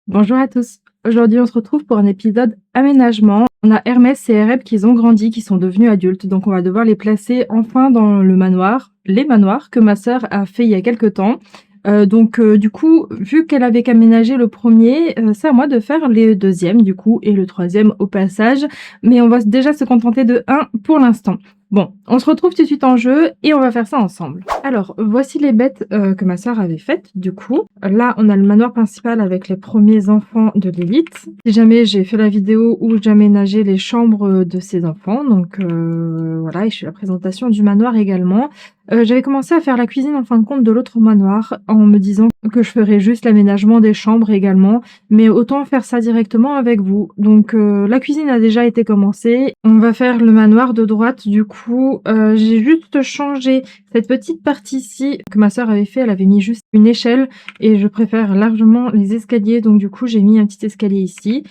Bonjour à tous. Aujourd'hui, on se retrouve pour un épisode aménagement. On a Hermès et Ereb qui ont grandi, qui sont devenus adultes, donc on va devoir les placer enfin dans le manoir, les manoirs que ma sœur a fait il y a quelques temps. Du coup, vu qu'elle avait qu'aménagé le premier, c'est à moi de faire les deuxièmes du coup et le troisième au passage. Mais on va déjà se contenter de un pour l'instant. Bon, on se retrouve tout de suite en jeu et on va faire ça ensemble. Alors, voici les bêtes que ma sœur avait faites du coup. Là, on a le manoir principal avec les premiers enfants de Lilith. Si jamais j'ai fait la vidéo où j'aménageais les chambres de ses enfants, donc voilà, et je fais la présentation du manoir également. J'avais commencé à faire la cuisine en fin de compte de l'autre manoir en me disant que je ferais juste l'aménagement des chambres également, mais autant faire ça directement avec vous. Donc la cuisine a déjà été commencée. On va faire le manoir de droite du coup. J'ai juste changé cette petite partie-ci que ma sœur avait fait. Elle avait mis juste une échelle et je préfère largement les escaliers. Donc du coup, j'ai mis un petit escalier ici.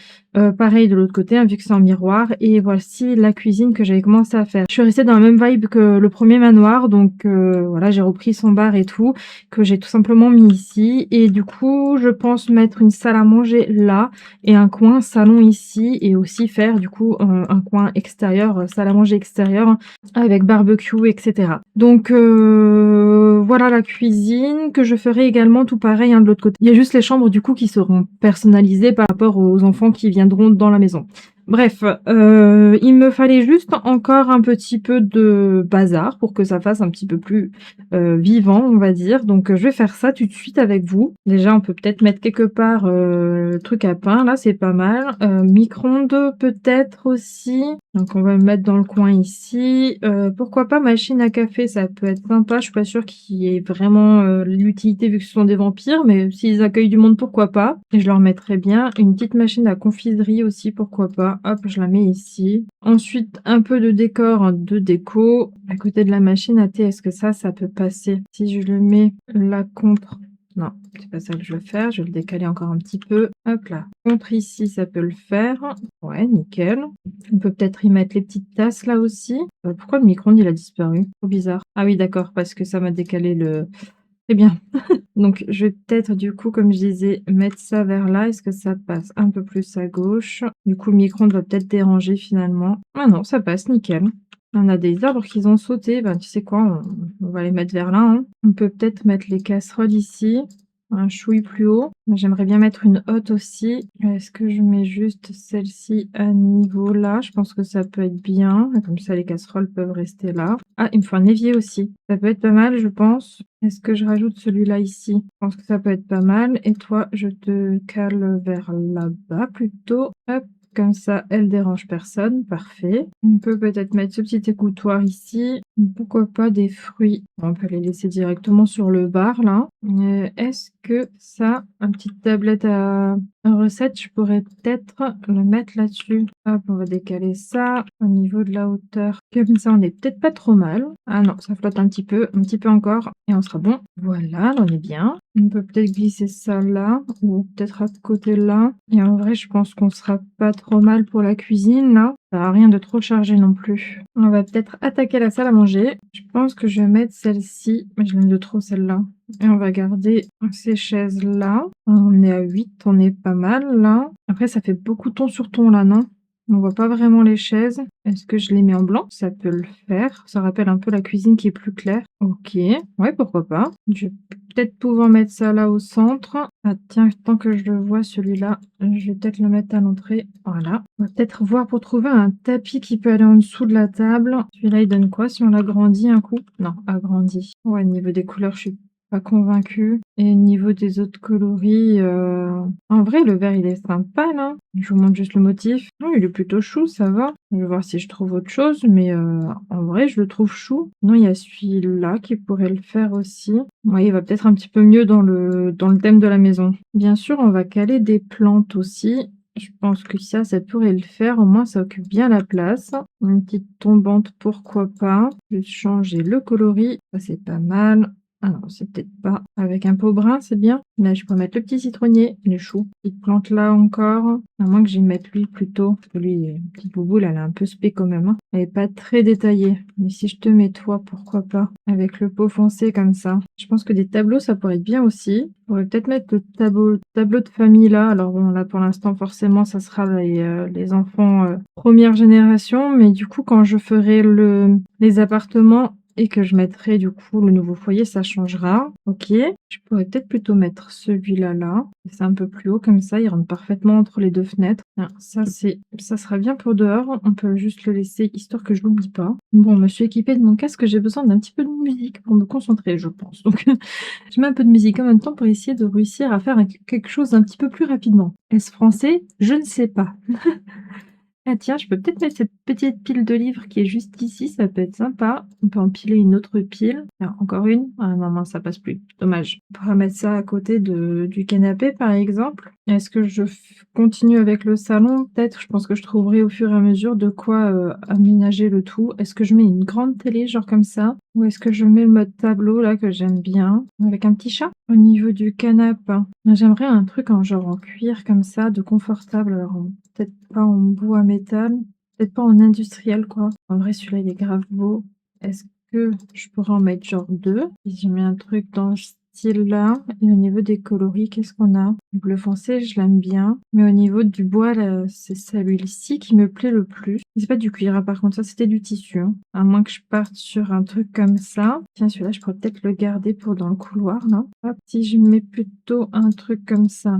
Pareil de l'autre côté, hein, vu que c'est en miroir. Et voici la cuisine que j'avais commencé à faire. Je suis restée dans la même vibe que le premier manoir. Donc voilà, j'ai repris son bar et tout, que j'ai tout simplement mis ici. Et du coup, je pense mettre une salle à manger là et un coin salon ici. Et aussi faire du coup un coin extérieur, salle à manger extérieure, hein, avec barbecue, etc. Donc voilà la cuisine que je ferai également tout pareil, hein, de l'autre côté. Il y a juste les chambres du coup qui seront personnalisées par rapport aux enfants qui viendront dans la maison. Bref, il me fallait juste encore un petit peu de bazar pour que ça fasse un petit peu plus vivant, on va dire. Donc je vais faire ça tout de suite avec vous. Déjà, on peut peut-être mettre quelque part le truc à pain, là c'est pas mal. Micro-ondes peut-être aussi. Donc on va le mettre dans le coin ici. Pourquoi pas machine à café, ça peut être sympa. Je suis pas sûre qu'il y ait vraiment l'utilité vu que ce sont des vampires, mais s'ils accueillent du monde, pourquoi pas. Et je leur mettrai bien une petite machine à confiserie aussi, pourquoi pas. Hop, je la mets ici. Ensuite, un peu de décor, hein, de déco. À côté de la machine à thé, est-ce que ça peut passer? Si je le mets là contre... Non, c'est pas ça que je veux faire. Je vais le décaler encore un petit peu. Hop là. Contre ici, ça peut le faire. Ouais, nickel. On peut peut-être y mettre les petites tasses là aussi. Pourquoi le micro-ondes il a disparu? Trop bizarre. Ah oui, d'accord, parce que ça m'a décalé le... C'est bien. Donc je vais peut-être du coup, comme je disais, mettre ça vers là. Est-ce que ça passe un peu plus à gauche? Du coup, le micro-ondes va peut-être déranger finalement. Ah non, ça passe, nickel. On a des arbres qui ont sauté. Ben, tu sais quoi, on va les mettre vers là, hein. On peut peut-être mettre les casseroles ici. Un chouï plus haut. J'aimerais bien mettre une hotte aussi. Est-ce que je mets juste celle-ci à niveau là? Je pense que ça peut être bien. Comme ça, les casseroles peuvent rester là. Ah, il me faut un évier aussi. Ça peut être pas mal, je pense. Est-ce que je rajoute celui-là ici? Je pense que ça peut être pas mal. Et toi, je te cale vers là-bas plutôt. Hop. Comme ça, elle dérange personne. Parfait. On peut peut-être mettre ce petit écoutoir ici. Pourquoi pas des fruits? On peut les laisser directement sur le bar, là. Est-ce que ça, une petite tablette à recette, je pourrais peut-être le mettre là-dessus. Hop, on va décaler ça au niveau de la hauteur. Comme ça, on est peut-être pas trop mal. Ah non, ça flotte un petit peu encore, et on sera bon. Voilà, là, on est bien. On peut peut-être glisser ça là, ou peut-être à ce côté-là. Et en vrai, je pense qu'on sera pas trop mal pour la cuisine, là. Ça n'a rien de trop chargé non plus. On va peut-être attaquer la salle à manger. Je pense que je vais mettre celle-ci, mais je l'aime de trop celle-là. Et on va garder ces chaises-là. On est à 8, on est pas mal là. Après, ça fait beaucoup ton sur ton là, non? On voit pas vraiment les chaises. Est-ce que je les mets en blanc? Ça peut le faire. Ça rappelle un peu la cuisine qui est plus claire. Ok, ouais, pourquoi pas. Je vais peut-être pouvoir mettre ça là au centre. Ah tiens, tant que je le vois celui-là, je vais peut-être le mettre à l'entrée. Voilà. On va peut-être voir pour trouver un tapis qui peut aller en dessous de la table. Celui-là, il donne quoi si on l'agrandit un coup? Non, agrandi. Ouais, au niveau des couleurs, je suis pas convaincue. Et au niveau des autres coloris, en vrai, le vert, il est sympa, là. Je vous montre juste le motif. Non, il est plutôt chou, ça va. Je vais voir si je trouve autre chose, mais en vrai, je le trouve chou. Non, il y a celui-là qui pourrait le faire aussi. Ouais, il va peut-être un petit peu mieux dans le thème de la maison. Bien sûr, on va caler des plantes aussi. Je pense que ça pourrait le faire. Au moins, ça occupe bien la place. Une petite tombante, pourquoi pas. Je vais changer le coloris. Ça, c'est pas mal. Ah non, c'est peut-être pas. Avec un pot brun, c'est bien. Là, je peux mettre le petit citronnier, les choux. Petite plante là encore. À moins que j'y mette lui plutôt. Parce que lui, petite bouboule, elle est un peu spé quand même, hein. Elle est pas très détaillée. Mais si je te mets toi, pourquoi pas? Avec le pot foncé comme ça. Je pense que des tableaux, ça pourrait être bien aussi. On pourrait peut-être mettre le tableau de famille là. Alors bon, là pour l'instant, forcément, ça sera les enfants première génération. Mais du coup, quand je ferai les appartements et que je mettrai du coup le nouveau foyer, ça changera. OK. Je pourrais peut-être plutôt mettre celui-là là. C'est un peu plus haut comme ça, il rentre parfaitement entre les 2 fenêtres. Tiens, ça sera bien pour dehors. On peut juste le laisser histoire que je l'oublie pas. Bon, je me suis équipée de mon casque, j'ai besoin d'un petit peu de musique pour me concentrer, je pense. Donc je mets un peu de musique en même temps pour essayer de réussir à faire quelque chose d'un petit peu plus rapidement. Est-ce français? Je ne sais pas. Ah tiens, je peux peut-être mettre cette petite pile de livres qui est juste ici, ça peut être sympa. On peut empiler une autre pile. Tiens, encore une. Ah non, mince, ça passe plus. Dommage. On pourra mettre ça à côté du canapé, par exemple. Est-ce que je continue avec le salon? Peut-être, je pense que je trouverai au fur et à mesure de quoi aménager le tout. Est-ce que je mets une grande télé, genre comme ça? Ou est-ce que je mets le mode tableau, là, que j'aime bien, avec un petit chat? Au niveau du canapé, j'aimerais un truc en genre en cuir comme ça, de confortable. Alors, peut-être pas en bois métal, peut-être pas en industriel, quoi. En vrai, celui-là, il est grave beau. Est-ce que je pourrais en mettre genre 2? Si j'ai mis un truc dans ce style-là. Et au niveau des coloris, qu'est-ce qu'on a? Le bleu foncé, je l'aime bien. Mais au niveau du bois, là, c'est celui-ci qui me plaît le plus. C'est pas du cuir, hein, par contre, ça, c'était du tissu, hein. À moins que je parte sur un truc comme ça. Tiens, celui-là, je pourrais peut-être le garder pour dans le couloir, là. Hop, si je mets plutôt un truc comme ça.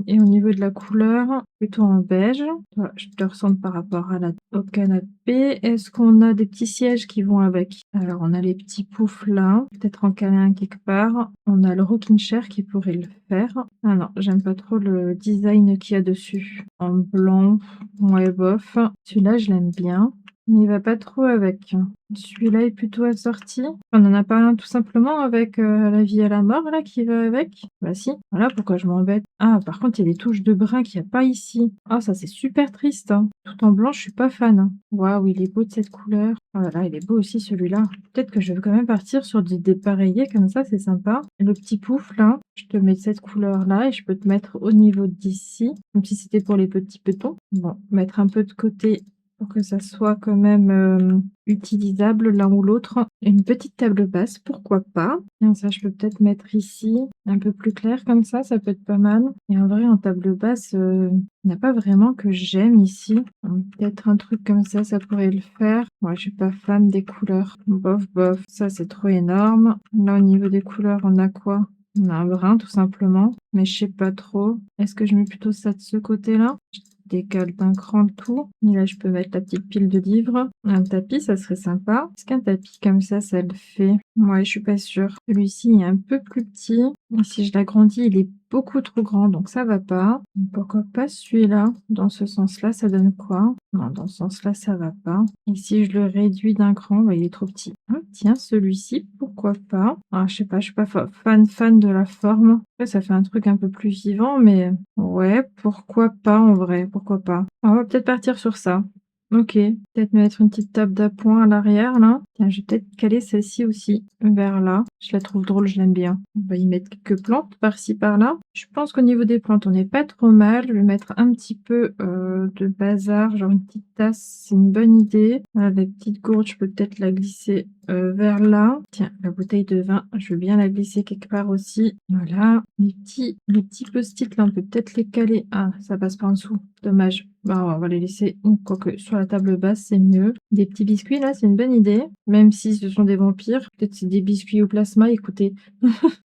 Et au niveau de la couleur, plutôt en beige. Voilà, je te ressemble par rapport au canapé. Est-ce qu'on a des petits sièges qui vont avec? Alors, on a les petits poufs là. Peut-être en caler un quelque part. On a le rocking chair qui pourrait le faire. Ah non, j'aime pas trop le design qu'il y a dessus. En blanc, ouais, bof. Celui-là, je l'aime bien. Mais il va pas trop avec. Celui-là est plutôt assorti. On en a pas un tout simplement avec la vie à la mort là qui va avec? Bah si. Voilà pourquoi je m'embête. Ah, par contre, il y a des touches de brun qu'il n'y a pas ici. Ah, ça c'est super triste, hein. Tout en blanc, je suis pas fan, hein. Waouh, il est beau de cette couleur. Oh là là, il est beau aussi celui-là. Peut-être que je vais quand même partir sur du dépareillé comme ça, c'est sympa. Le petit pouf là, je te mets cette couleur là et je peux te mettre au niveau d'ici, comme si c'était pour les petits petons. Bon, mettre un peu de côté pour que ça soit quand même utilisable l'un ou l'autre. Une petite table basse, pourquoi pas. Tiens, ça, je peux peut-être mettre ici, un peu plus clair comme ça peut être pas mal. Et en vrai, en table basse, il n'y a pas vraiment que j'aime ici. Peut-être un truc comme ça pourrait le faire. Ouais, je suis pas fan des couleurs. Bof, bof, ça c'est trop énorme. Là, au niveau des couleurs, on a quoi? On a un brun, tout simplement. Mais je sais pas trop. Est-ce que je mets plutôt ça de ce côté-là? Décale d'un cran le tout. Et là, je peux mettre la petite pile de livres. Un tapis, ça serait sympa. Est-ce qu'un tapis comme ça le fait? Ouais, je suis pas sûre. Celui-ci est un peu plus petit. Et si je l'agrandis, il est beaucoup trop grand, donc ça va pas. Pourquoi pas celui-là? Dans ce sens-là, ça donne quoi? Non, dans ce sens-là, ça va pas. Et si je le réduis d'un cran, bah, il est trop petit. Ah, tiens, celui-ci, pourquoi pas? Ah, je sais pas, je suis pas fan de la forme. Après, ça fait un truc un peu plus vivant, mais ouais, pourquoi pas en vrai, pourquoi pas. On va peut-être partir sur ça. OK, peut-être mettre une petite table d'appoint à l'arrière là. Tiens, je vais peut-être caler celle-ci aussi vers là. Je la trouve drôle, je l'aime bien. On va y mettre quelques plantes par-ci par-là. Je pense qu'au niveau des plantes, on n'est pas trop mal. Je vais mettre un petit peu de bazar, genre une petite tasse, c'est une bonne idée. Voilà, la petite gourde, je peux peut-être la glisser vers là. Tiens, la bouteille de vin, je veux bien la glisser quelque part aussi. Voilà, les petits post-it là, on peut peut-être les caler. Ah, ça passe pas en dessous, dommage. Bah, on va les laisser, quoique sur la table basse, c'est mieux. Des petits biscuits, là, c'est une bonne idée. Même si ce sont des vampires. Peut-être c'est des biscuits au plasma, écoutez.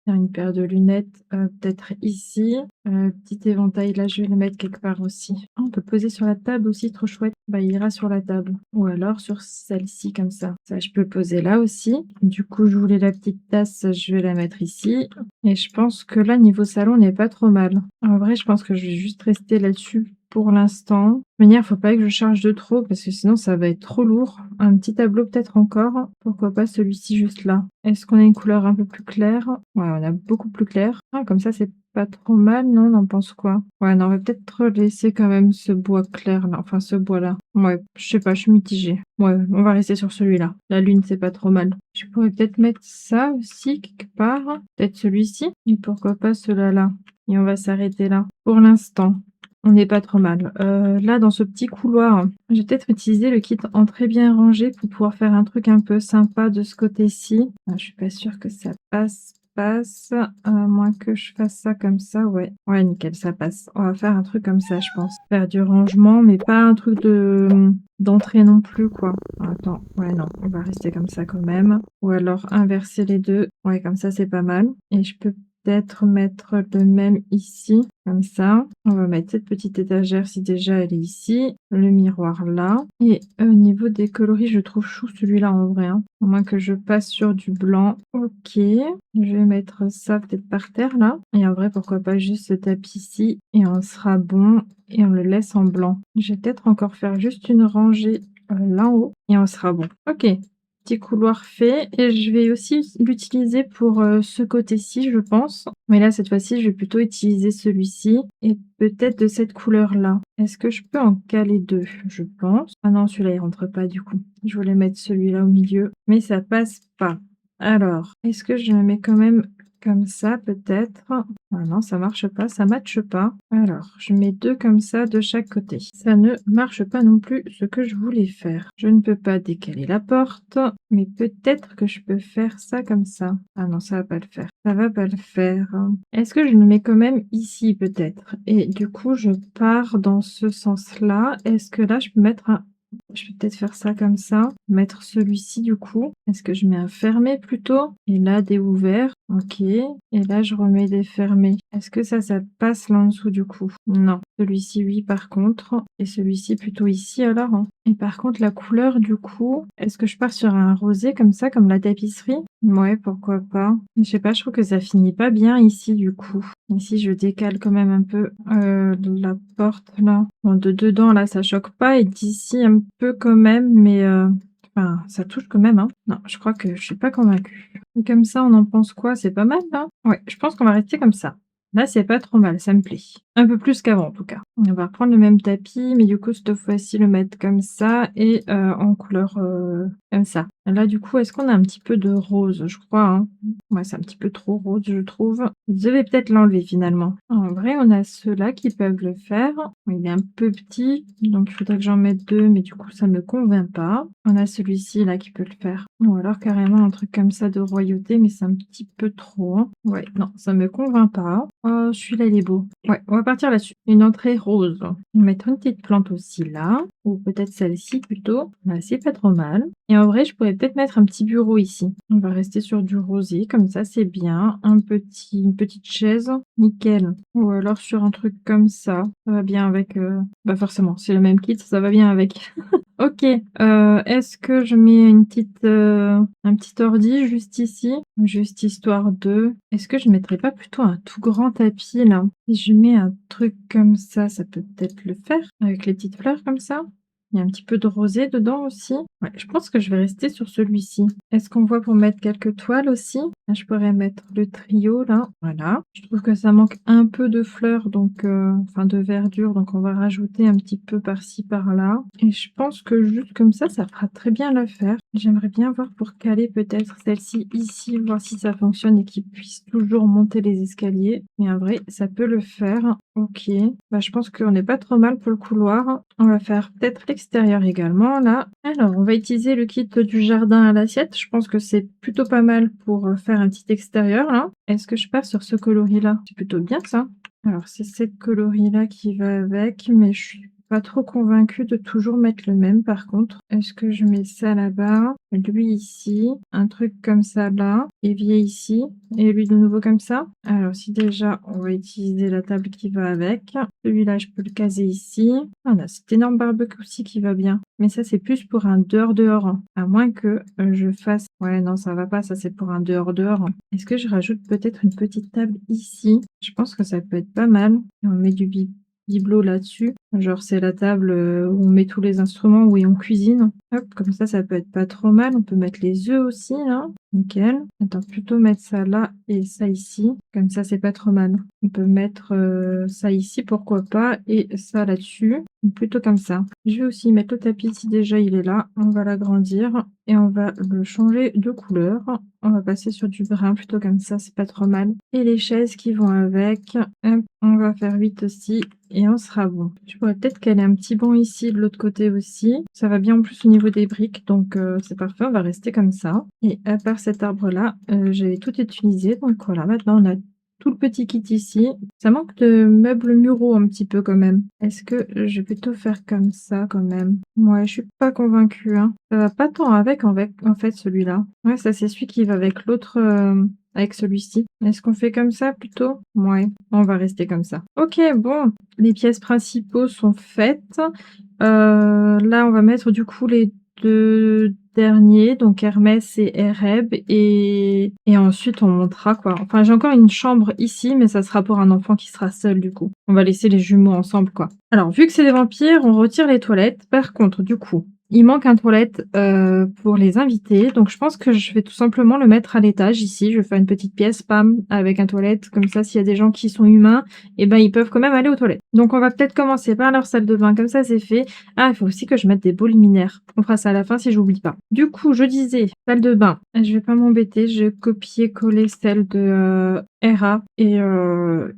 Faire une paire de lunettes, peut-être ici. Petit éventail, là, je vais le mettre quelque part aussi. Ah, on peut poser sur la table aussi, trop chouette. Bah, il ira sur la table. Ou alors sur celle-ci, comme ça. Ça, je peux le poser là aussi. Du coup, je voulais la petite tasse, je vais la mettre ici. Et je pense que là, niveau salon, on n'est pas trop mal. En vrai, je pense que je vais juste rester là-dessus pour l'instant. De toute manière, faut pas que je charge de trop parce que sinon ça va être trop lourd. Un petit tableau peut-être encore. Pourquoi pas celui-ci juste là. Est-ce qu'on a une couleur un peu plus claire? Ouais, on a beaucoup plus clair. Ah, comme ça c'est Pas trop mal, non? On en pense quoi? Ouais, non, on va peut-être laisser quand même ce bois clair là, enfin ce bois-là. Ouais, je sais pas, je suis mitigée. Ouais, on va rester sur celui-là. La lune, c'est pas trop mal. Je pourrais peut-être mettre ça aussi quelque part. Peut-être celui-ci. Et pourquoi pas cela-là. Et on va s'arrêter là. Pour l'instant, on n'est pas trop mal. Là, dans ce petit couloir, je vais peut-être utiliser le kit entrée bien rangé pour pouvoir faire un truc un peu sympa de ce côté-ci. Ah, je suis pas sûre que ça passe, à moins que je fasse ça comme ça, ouais. Ouais, nickel, ça passe. On va faire un truc comme ça, je pense. Faire du rangement, mais pas un truc d'entrée non plus, quoi. Attends, ouais, non, on va rester comme ça quand même. Ou alors inverser les deux. Ouais, comme ça, c'est pas mal. Et je peux peut-être mettre le même ici, comme ça. On va mettre cette petite étagère si déjà elle est ici. Le miroir là. Et au niveau des coloris, je trouve chou celui-là en vrai, hein. À moins que je passe sur du blanc. Ok. Je vais mettre ça peut-être par terre là. Et en vrai, pourquoi pas juste ce tapis ici. Et on sera bon. Et on le laisse en blanc. Je vais peut-être encore faire juste une rangée là en haut. Et on sera bon. Ok. Petit couloir fait, et je vais aussi l'utiliser pour ce côté-ci, je pense. Mais là, cette fois-ci, je vais plutôt utiliser celui-ci et peut-être de cette couleur-là. Est-ce que je peux en caler deux? Je pense. Ah non, celui-là, il rentre pas du coup. Je voulais mettre celui-là au milieu, mais ça passe pas. Alors, est-ce que je le mets quand même comme ça, peut-être? Ah non, ça marche pas, ça matche pas. Alors, je mets deux comme ça de chaque côté. Ça ne marche pas non plus ce que je voulais faire. Je ne peux pas décaler la porte, mais peut-être que je peux faire ça comme ça. Ah non, ça va pas le faire. Ça va pas le faire. Est-ce que je le mets quand même ici, peut-être? Et du coup, je pars dans ce sens-là. Est-ce que là, je peux mettre un... Je vais peut-être faire ça comme ça. Mettre celui-ci du coup. Est-ce que je mets un fermé plutôt? Et là, des ouverts. Ok. Et là, je remets des fermés. Est-ce que ça passe là en dessous du coup? Non. Celui-ci, oui, par contre. Et celui-ci plutôt ici alors, hein. Et par contre, la couleur du coup, est-ce que je pars sur un rosé comme ça, comme la tapisserie? Ouais, pourquoi pas. Je sais pas, je trouve que ça finit pas bien ici du coup. Ici, je décale quand même un peu la porte là. Bon, de dedans là, ça choque pas. Et d'ici un peu quand même, mais enfin, ça touche quand même, hein. Non, je crois que je suis pas convaincue. Et comme ça, on en pense quoi? C'est pas mal, là? Ouais, je pense qu'on va rester comme ça. Là, c'est pas trop mal, ça me plaît. Un peu plus qu'avant, en tout cas. On va reprendre le même tapis, mais du coup, cette fois-ci, le mettre comme ça et en couleur comme ça. Là, du coup, est-ce qu'on a un petit peu de rose? Je crois, hein. Ouais, c'est un petit peu trop rose, je trouve. Je vais peut-être l'enlever, finalement. En vrai, on a ceux-là qui peuvent le faire. Il est un peu petit, donc il faudrait que j'en mette deux, mais du coup, ça me convainc pas. On a celui-ci, là, qui peut le faire. Ou alors, carrément, un truc comme ça de royauté, mais c'est un petit peu trop, hein. Ouais, non, ça me convainc pas. Oh, celui-là, il est beau. Ouais, on va partir là-dessus. Une entrée rose. On va mettre une petite plante aussi là, ou peut-être celle-ci plutôt. Ouais, c'est pas trop mal. Et en vrai, je pourrais peut-être mettre un petit bureau ici. On va rester sur du rosé, comme ça, c'est bien. Une petite chaise, nickel. Ou alors sur un truc comme ça. Ça va bien avec... Bah forcément, c'est le même kit, ça va bien avec. Ok, est-ce que je mets un petit ordi juste ici? Juste histoire de... Est-ce que je mettrais pas plutôt un tout grand tapis là? Si je mets un truc comme ça peut peut-être le faire, avec les petites fleurs comme ça. Il y a un petit peu de rosé dedans aussi. Ouais, je pense que je vais rester sur celui-ci. Est-ce qu'on voit pour mettre quelques toiles aussi? Là, je pourrais mettre le trio là. Voilà. Je trouve que ça manque un peu de fleurs, donc enfin de verdure, donc on va rajouter un petit peu par-ci par-là. Et je pense que juste comme ça fera très bien l'affaire. J'aimerais bien voir pour caler peut-être celle-ci ici, voir si ça fonctionne et qu'il puisse toujours monter les escaliers. Mais en vrai, ça peut le faire. Ok. Bah, je pense qu'on n'est pas trop mal pour le couloir. On va faire peut-être l'extérieur également, là. Alors, on va utiliser le kit du jardin à l'assiette. Je pense que c'est plutôt pas mal pour faire un petit extérieur, là. Est-ce que je pars sur ce coloris-là? C'est plutôt bien, ça. Alors, c'est cette coloris-là qui va avec, mais je suis pas trop convaincue de toujours mettre le même, par contre. Est-ce que je mets ça là-bas, lui ici, un truc comme ça là, évier ici, et lui de nouveau comme ça? Alors, si déjà, on va utiliser la table qui va avec. Celui-là, je peux le caser ici. Ah, on a cet énorme barbecue aussi qui va bien. Mais ça, c'est plus pour un dehors-dehors, hein. À moins que je fasse... Ouais, non, ça va pas, ça c'est pour un dehors-dehors. Est-ce que je rajoute peut-être une petite table ici? Je pense que ça peut être pas mal. Et on met du bibelot là-dessus. Genre, c'est la table où on met tous les instruments, où on cuisine. Hop, comme ça peut être pas trop mal. On peut mettre les œufs aussi, là. Nickel. Attends, plutôt mettre ça là et ça ici. Comme ça, c'est pas trop mal. On peut mettre ça ici, pourquoi pas, et ça là-dessus. Plutôt comme ça. Je vais aussi mettre le tapis si déjà il est là. On va l'agrandir et on va le changer de couleur. On va passer sur du brun plutôt comme ça, c'est pas trop mal. Et les chaises qui vont avec. Hop, on va faire 8 aussi et on sera bon. Je pourrais peut-être caler un petit banc ici de l'autre côté aussi. Ça va bien en plus au niveau des briques, donc c'est parfait, on va rester comme ça. Et à part cet arbre-là, j'avais tout utilisé, donc voilà, maintenant on a tout le petit kit ici. Ça manque de meubles muraux un petit peu quand même. Est-ce que je vais plutôt faire comme ça quand même? Ouais, je suis pas convaincue, hein. Ça va pas tant avec en fait celui-là. Ouais, ça c'est celui qui va avec l'autre, avec celui-ci. Est-ce qu'on fait comme ça plutôt? Ouais, on va rester comme ça. Ok, bon, les pièces principaux sont faites. Là, on va mettre du coup les 2 derniers, donc Hermès et Ereb, et ensuite on montera quoi. Enfin, j'ai encore une chambre ici, mais ça sera pour un enfant qui sera seul du coup. On va laisser les jumeaux ensemble quoi. Alors, vu que c'est des vampires, on retire les toilettes. Par contre, du coup, il manque un toilette pour les invités, donc je pense que je vais tout simplement le mettre à l'étage ici. Je vais faire une petite pièce, pam, avec un toilette, comme ça s'il y a des gens qui sont humains, et ben ils peuvent quand même aller aux toilettes. Donc on va peut-être commencer par leur salle de bain, comme ça c'est fait. Ah, il faut aussi que je mette des beaux luminaires. On fera ça à la fin si j'oublie pas. Du coup, je disais, salle de bain. Je vais pas m'embêter, je vais copier-coller celle de Hera et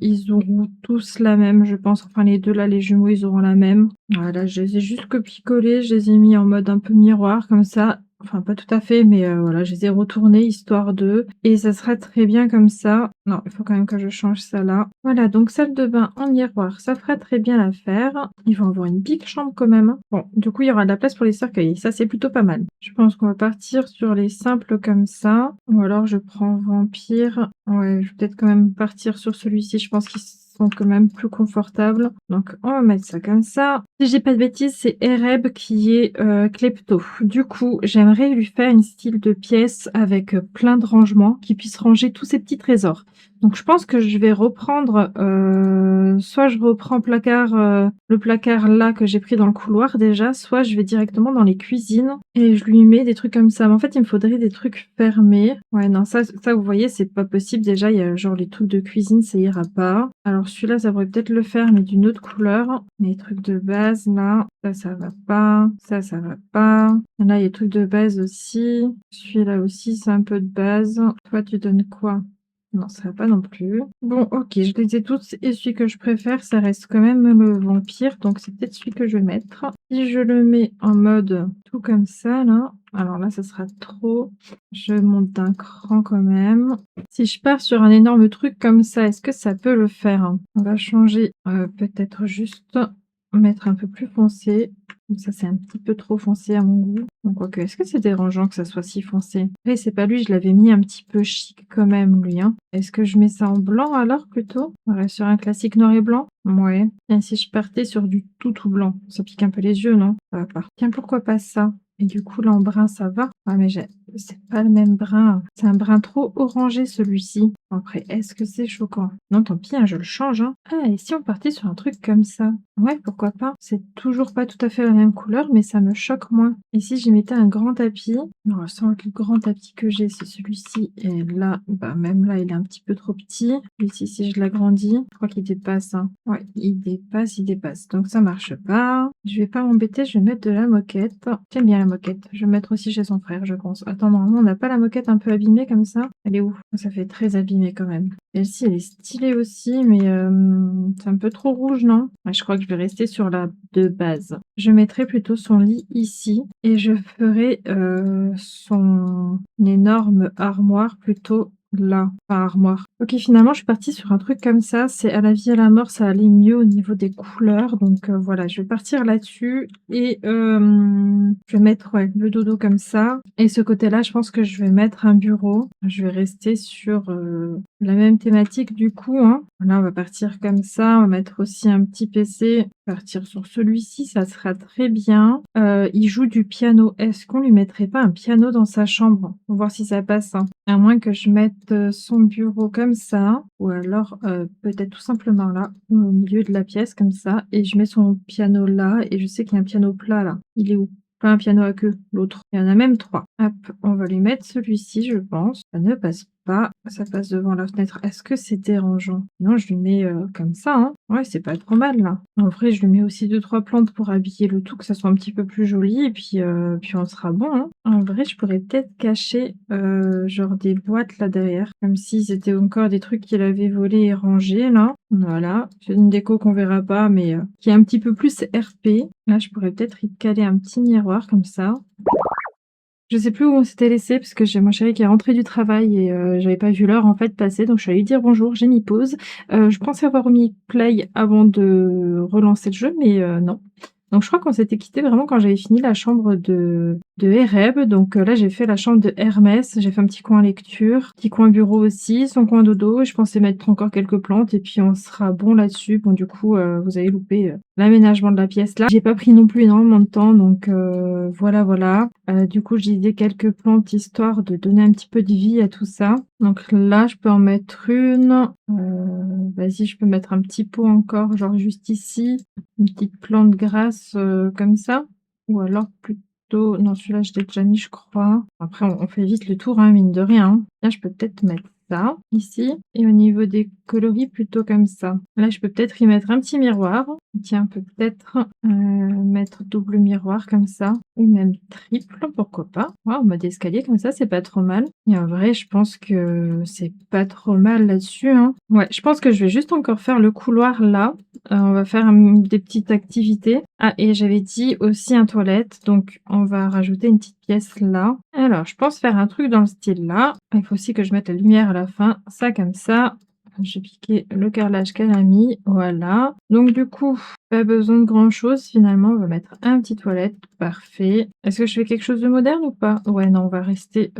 ils auront tous la même, je pense. Enfin, les deux là, les jumeaux, ils auront la même. Voilà, je les ai juste copié-collé, je les ai mis en mode un peu miroir, comme ça. Enfin, pas tout à fait, mais voilà, je les ai retournés histoire de. Et ça sera très bien comme ça. Non, il faut quand même que je change ça là. Voilà, donc salle de bain en miroir, ça fera très bien l'affaire. Ils vont avoir une big chambre quand même, hein. Bon, du coup, il y aura de la place pour les cercueils. Ça, c'est plutôt pas mal. Je pense qu'on va partir sur les simples comme ça. Ou alors, je prends vampire. Ouais, je vais peut-être quand même partir sur celui-ci. Je pense qu'ils sont quand même plus confortables. Donc, on va mettre ça comme ça. Si j'ai pas de bêtises, c'est Ereb qui est klepto. Du coup, j'aimerais lui faire une style de pièce avec plein de rangements qui puisse ranger tous ses petits trésors. Donc, je pense que je vais reprendre, soit je reprends le placard là que j'ai pris dans le couloir déjà, soit je vais directement dans les cuisines et je lui mets des trucs comme ça. Mais en fait, il me faudrait des trucs fermés. Ouais, non, ça vous voyez, c'est pas possible. Déjà, il y a genre les trucs de cuisine, ça ira pas. Alors, celui-là, ça pourrait peut-être le faire, mais d'une autre couleur. Les trucs de base, là, ça va pas. Ça va pas. Là, il y a des trucs de base aussi. Celui-là aussi, c'est un peu de base. Toi, tu donnes quoi? Non, ça va pas non plus. Bon, ok, je les ai tous et celui que je préfère, ça reste quand même le vampire, donc c'est peut-être celui que je vais mettre. Si je le mets en mode tout comme ça, là, alors là, ça sera trop. Je monte d'un cran quand même. Si je pars sur un énorme truc comme ça, est-ce que ça peut le faire? On va changer, peut-être juste mettre un peu plus foncé. Donc ça, c'est un petit peu trop foncé à mon goût. Donc, quoique, est-ce que c'est dérangeant que ça soit si foncé? Après, c'est pas lui, je l'avais mis un petit peu chic quand même, lui, hein. Est-ce que je mets ça en blanc alors, plutôt? Ouais, sur un classique noir et blanc? Ouais. Et si je partais sur du tout blanc? Ça pique un peu les yeux, non? Ça va pas. Tiens, pourquoi pas ça? Et du coup, là, en brun, ça va? Ah, mais c'est pas le même brun. C'est un brun trop orangé, celui-ci. Après, est-ce que c'est choquant? Non, tant pis, hein, je le change, hein. Ah, et si on partait sur un truc comme ça? Ouais, pourquoi pas? C'est toujours pas tout à fait la même couleur, mais ça me choque moins. Et si j'y mettais un grand tapis? Non, sans le grand tapis que j'ai, c'est celui-ci. Et là, bah, même là, il est un petit peu trop petit. Ici, si je l'agrandis, je crois qu'il dépasse, hein. Ouais, il dépasse. Donc, ça marche pas. Je vais pas m'embêter, je vais mettre de la moquette. J'aime bien la moquette. Je vais mettre aussi chez son frère, je pense. Attends, normalement, on n'a pas la moquette un peu abîmée comme ça? Elle est où? Ça fait très abîmé quand même. Celle-ci, elle est stylée aussi, mais c'est un peu trop rouge, non? Ouais, je crois que je vais rester sur la de base. Je mettrai plutôt son lit ici et je ferai son énorme armoire plutôt là. Enfin, armoire. Ok, finalement, je suis partie sur un truc comme ça. C'est à la vie à la mort, ça allait mieux au niveau des couleurs. Donc voilà, je vais partir là-dessus et je vais mettre le dodo comme ça. Et ce côté-là, je pense que je vais mettre un bureau. Je vais rester sur la même thématique du coup, hein. Là, on va partir comme ça. On va mettre aussi un petit PC Partir sur celui-ci, ça sera très bien. Il joue du piano. Est-ce qu'on lui mettrait pas un piano dans sa chambre? Pour voir si ça passe, hein. À moins que je mette, son bureau comme ça ou alors, peut-être tout simplement là, au milieu de la pièce comme ça et je mets son piano là et je sais qu'il y a un piano plat là. Il est où? Pas un piano à queue, l'autre. Il y en a même 3. Hop, on va lui mettre celui-ci, je pense. Ça ne passe pas, ça passe devant la fenêtre. Est-ce que c'est dérangeant? Non, je lui mets, comme ça, hein. Ouais, c'est pas trop mal là. En vrai, je lui mets aussi 2-3 plantes pour habiller le tout, que ça soit un petit peu plus joli et puis on sera bon, hein. En vrai, je pourrais peut-être cacher, genre des boîtes là derrière, comme si c'était encore des trucs qu'il avait volés et rangés là. Voilà, c'est une déco qu'on verra pas mais qui est un petit peu plus RP. Là, je pourrais peut-être y caler un petit miroir comme ça. Je sais plus où on s'était laissé parce que j'ai mon chéri qui est rentré du travail et j'avais pas vu l'heure en fait passer, donc je suis allée lui dire bonjour, j'ai mis pause. Je pensais avoir mis play avant de relancer le jeu mais non. Donc je crois qu'on s'était quitté vraiment quand j'avais fini la chambre de Ereb, donc là j'ai fait la chambre de Hermès, j'ai fait un petit coin lecture, petit coin bureau aussi, son coin dodo et je pensais mettre encore quelques plantes et puis on sera bon là-dessus. Bon du coup, vous avez loupé, l'aménagement de la pièce là. J'ai pas pris non plus énormément de temps donc voilà, voilà. Du coup je disais quelques plantes histoire de donner un petit peu de vie à tout ça. Donc là je peux en mettre une, vas-y je peux mettre un petit pot encore, genre juste ici. Une petite plante grasse, comme ça ou alors plutôt non celui-là je l'ai déjà mis je crois. Après on fait vite le tour, hein, mine de rien, hein. Là je peux peut-être mettre ça, ici et au niveau des coloris plutôt comme ça. Là je peux peut-être y mettre un petit miroir. Tiens, peut-être, mettre double miroir comme ça ou même triple, pourquoi pas. Ouais, en mode escalier comme ça, c'est pas trop mal et en vrai je pense que c'est pas trop mal là-dessus, hein. Ouais, je pense que je vais juste encore faire le couloir là. On va faire des petites activités. Ah et j'avais dit aussi un toilette, donc on va rajouter une petite pièce là. Alors je pense faire un truc dans le style là. Il faut aussi que je mette la lumière à la fin, ça comme ça. J'ai piqué le carrelage qu'elle a mis, voilà. Donc du coup, pas besoin de grand chose finalement, on va mettre un petit toilette, parfait. Est-ce que je fais quelque chose de moderne ou pas? Ouais non, on va rester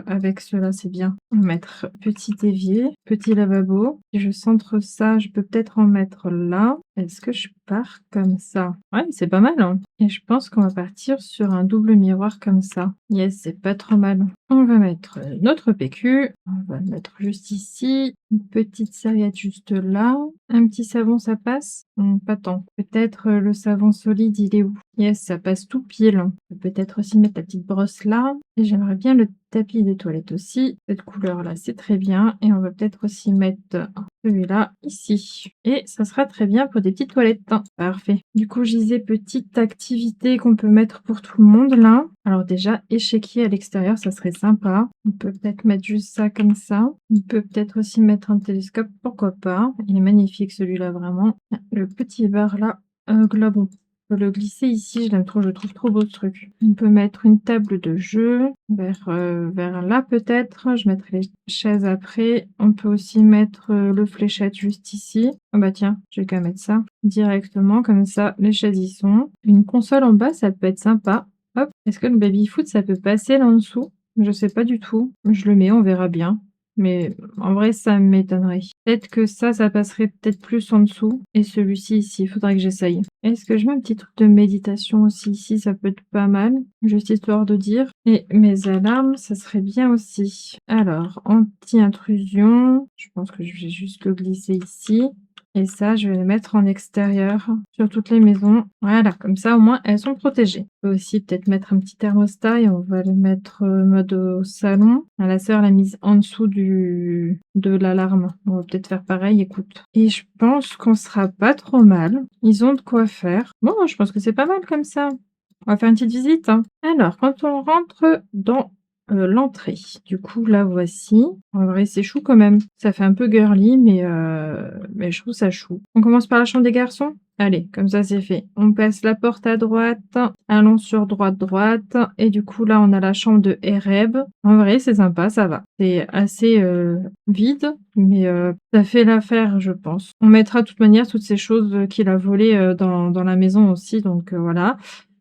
avec cela, c'est bien. On va mettre petit évier, petit lavabo. Si je centre ça, je peux peut-être en mettre là. Est-ce que je pars comme ça? Ouais, c'est pas mal, hein. Et je pense qu'on va partir sur un double miroir comme ça. Yes, c'est pas trop mal. On va mettre notre PQ, on va le mettre juste ici, une petite serviette juste là, un petit savon ça passe? Pas tant. Peut-être le savon solide il est où? Yes, ça passe tout pile. On peut peut-être aussi mettre la petite brosse là et j'aimerais bien le tapis des toilettes aussi. Cette couleur là c'est très bien et on va peut-être aussi mettre celui-là ici et ça sera très bien pour des petites toilettes, hein. Parfait. Du coup je disais petite activité qu'on peut mettre pour tout le monde là. Alors déjà échiquier à l'extérieur ça serait sympa. On peut peut-être mettre juste ça comme ça. On peut peut-être aussi mettre un télescope, pourquoi pas. Il est magnifique celui-là vraiment. Le petit bar là, globe on peut le glisser ici, je l'aime trop, je le trouve trop beau ce truc. On peut mettre une table de jeu vers là peut-être. Je mettrai les chaises après. On peut aussi mettre le fléchette juste ici. Ah bah tiens, j'ai qu'à mettre ça directement comme ça, les chaises y sont. Une console en bas, ça peut être sympa. Hop, est-ce que le baby-foot ça peut passer là en dessous? Je sais pas du tout. Je le mets, on verra bien. Mais en vrai, ça m'étonnerait. Peut-être que ça passerait peut-être plus en dessous. Et celui-ci ici, il faudrait que j'essaye. Est-ce que je mets un petit truc de méditation aussi ici? Ça peut être pas mal. Juste histoire de dire. Et mes alarmes, ça serait bien aussi. Alors, anti-intrusion. Je pense que je vais juste le glisser ici. Et ça, je vais les mettre en extérieur sur toutes les maisons. Voilà, comme ça au moins elles sont protégées. On peut aussi peut-être mettre un petit thermostat et on va le mettre mode au salon. Ah, la sœur l'a mise en dessous de l'alarme. On va peut-être faire pareil, écoute. Et je pense qu'on sera pas trop mal. Ils ont de quoi faire. Bon, je pense que c'est pas mal comme ça. On va faire une petite visite, hein. Alors, quand on rentre dans l'entrée, du coup, la voici. En vrai, c'est chou quand même. Ça fait un peu girly, mais je trouve ça chou. On commence par la chambre des garçons? Allez, comme ça, c'est fait. On passe la porte à droite, allons sur droite, et du coup, là, on a la chambre de Ereb. En vrai, c'est sympa, ça va. C'est assez vide, mais ça fait l'affaire, je pense. On mettra de toute manière toutes ces choses qu'il a volées dans la maison aussi, donc voilà.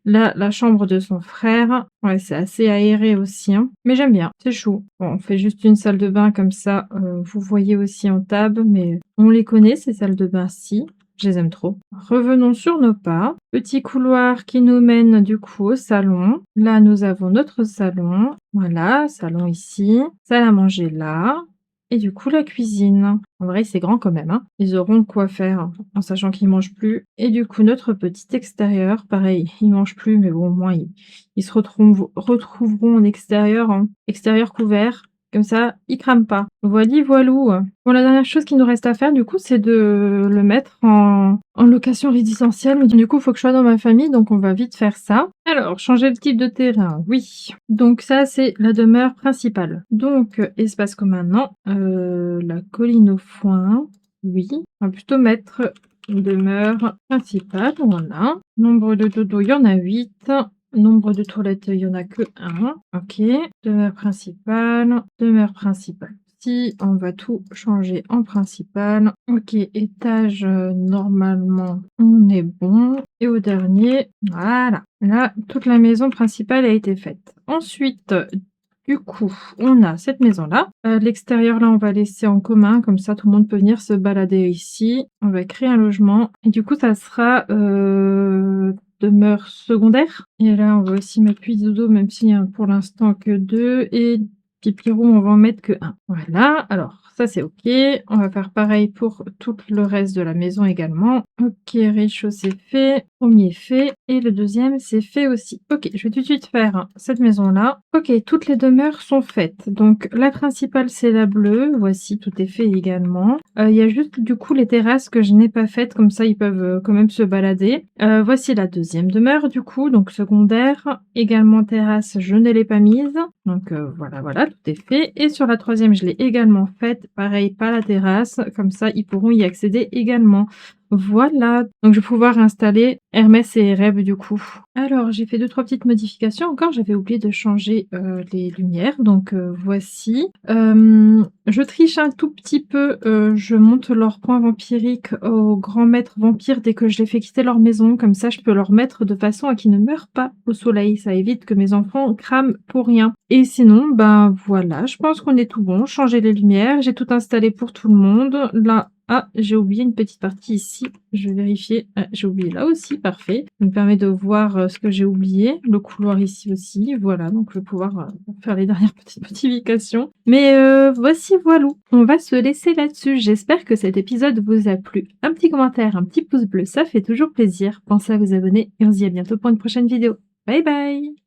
Là, la chambre de son frère. Ouais, c'est assez aéré aussi, hein. Mais j'aime bien, c'est chou. Bon, on fait juste une salle de bain comme ça. Vous voyez aussi en table, mais on les connaît, ces salles de bain-ci. Je les aime trop. Revenons sur nos pas. Petit couloir qui nous mène du coup au salon. Là, nous avons notre salon. Voilà, salon ici. Salle à manger là. Et du coup, la cuisine. En vrai, c'est grand quand même, hein. Ils auront quoi faire, en sachant qu'ils mangent plus. Et du coup, notre petit extérieur, pareil, ils mangent plus, mais bon, au moins, ils se retrouveront en extérieur, hein. Extérieur couvert. Comme ça, ils crament pas. Voili voilou. Bon, la dernière chose qu'il nous reste à faire, du coup, c'est de le mettre en location résidentielle. Mais du coup, il faut que je sois dans ma famille, donc on va vite faire ça. Alors, changer le type de terrain, oui. Donc ça, c'est la demeure principale. Donc, espace commun, non. La colline au foin, oui. On va plutôt mettre demeure principale, voilà. Nombre de dodo, il y en a 8. Nombre de toilettes, il y en a que 1. OK. Demeure principale aussi. On va tout changer en principal. OK, étage, normalement, on est bon. Et au dernier, voilà. Là, toute la maison principale a été faite. Ensuite, du coup, on a cette maison-là. L'extérieur, là, on va laisser en commun, comme ça tout le monde peut venir se balader ici. On va créer un logement et du coup, ça sera, demeure secondaire. Et là, on va aussi mettre puits dodo, même s'il y a pour l'instant que 2 et pipirou, on va en mettre que 1. Voilà, alors ça, c'est OK. On va faire pareil pour tout le reste de la maison également. OK, rez-de-chaussée fait, premier fait et le deuxième, c'est fait aussi. OK, je vais tout de suite faire cette maison-là. OK, toutes les demeures sont faites. Donc la principale, c'est la bleue. Voici, tout est fait également. Il y a juste du coup les terrasses que je n'ai pas faites, comme ça ils peuvent quand même se balader. Voici la deuxième demeure du coup, donc secondaire. Également terrasse, je ne l'ai pas mise. Donc voilà, tout est fait. Et sur la troisième, je l'ai également faite. Pareil, pas la terrasse. Comme ça, ils pourront y accéder également. Voilà, donc je vais pouvoir installer Hermès et Reb du coup. Alors, j'ai fait 2-3 petites modifications encore. J'avais oublié de changer les lumières, donc voici. Je triche un tout petit peu. Je monte leur point vampirique au grand maître vampire dès que je les fais quitter leur maison. Comme ça, je peux leur mettre de façon à qu'ils ne meurent pas au soleil. Ça évite que mes enfants crament pour rien. Et sinon, ben voilà, je pense qu'on est tout bon. Changer les lumières, j'ai tout installé pour tout le monde. Là, ah, j'ai oublié une petite partie ici. Je vais vérifier. Ah, j'ai oublié là aussi, parfait. Ça me permet de voir ce que j'ai oublié. Le couloir ici aussi. Voilà, donc je vais pouvoir faire les dernières petites modifications. Mais voici, voilà. On va se laisser là-dessus. J'espère que cet épisode vous a plu. Un petit commentaire, un petit pouce bleu, ça fait toujours plaisir. Pensez à vous abonner et on se dit à bientôt pour une prochaine vidéo. Bye bye!